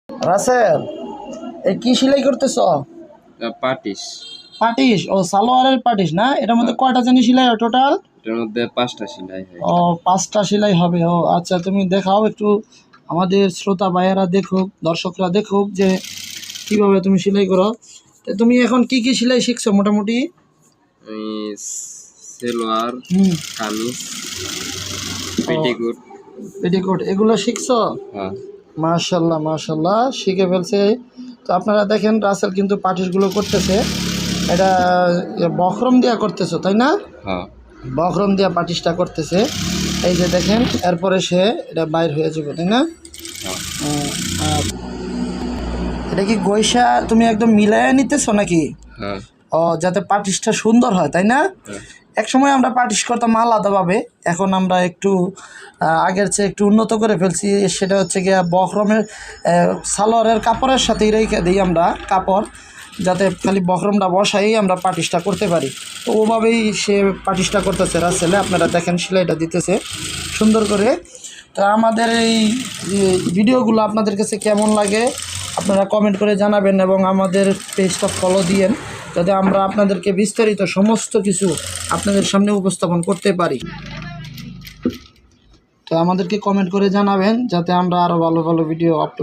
রাসেল, এই কি সেলাই করতেছ? পাটিস। পাটিস? ও, সালোয়ারের পাটিস না? এটার মধ্যে কয়টা জানি সেলাই হয় টোটাল? এটার মধ্যে 5টা সেলাই হয়। ও, 5টা সেলাই হবে। ও আচ্ছা, তুমি দেখাও একটু, আমাদের শ্রোতা ভাইয়েরা দেখুক, দর্শকরা দেখুক যে কিভাবে তুমি সেলাই করো। তো তুমি এখন কি কি সেলাই শিখছো মোটামুটি? আমি সেলোয়ার, কামিজ, পেটিকোট। পেটিকোট এগুলো শিখছো? হ্যাঁ। মাশাল্লাহ মাশাল্লাহ, শিখে ফেলছে। তো আপনারা দেখেন, রাসেল কিন্তু পাটিসগুলো করতেছে। এটা বখরম দিয়া করতেছো তাই না? হ্যাঁ। বখরম দিয়া পাটিসটা করতেছে। এই যে দেখেন, এরপরে সে এটা বাইর হয়ে যাবে তাই না? হ্যাঁ। আর এটা কি গৈসা তুমি একদম মিলাইয়া নিতেছো নাকি? হ্যাঁ। ও, যাতে পাটিসটা সুন্দর হয় তাই না? হ্যাঁ। এক সময় আমরা পাটিস করতাম আলাদাভাবে, এখন আমরা একটু আগের চেয়ে একটু উন্নত করে ফেলছি। সেটা হচ্ছে গিয়া বখরমের সালোয়ারের কাপড়ের সাথেই রেখে দিই আমরা কাপড়, যাতে খালি বখরমটা বসাই আমরা পাটিসটা করতে পারি। তো ওভাবেই সে পাটিসটা করতেছে রাসেলে, আপনারা দেখেন সেলাইটা দিতেছে সুন্দর করে। তো আমাদের এই ভিডিওগুলো আপনাদের কাছে কেমন লাগে আপনারা কমেন্ট করে জানাবেন, এবং আমাদের পেজটা ফলো দিয়েন, যাতে আমরা আপনাদেরকে বিস্তারিত সমস্ত কিছু আপনাদের সামনে উপস্থাপন করতে পারি। তো আমাদেরকে কমেন্ট করে জানাবেন, যাতে আমরা আরও ভালো ভালো ভিডিও আপলোড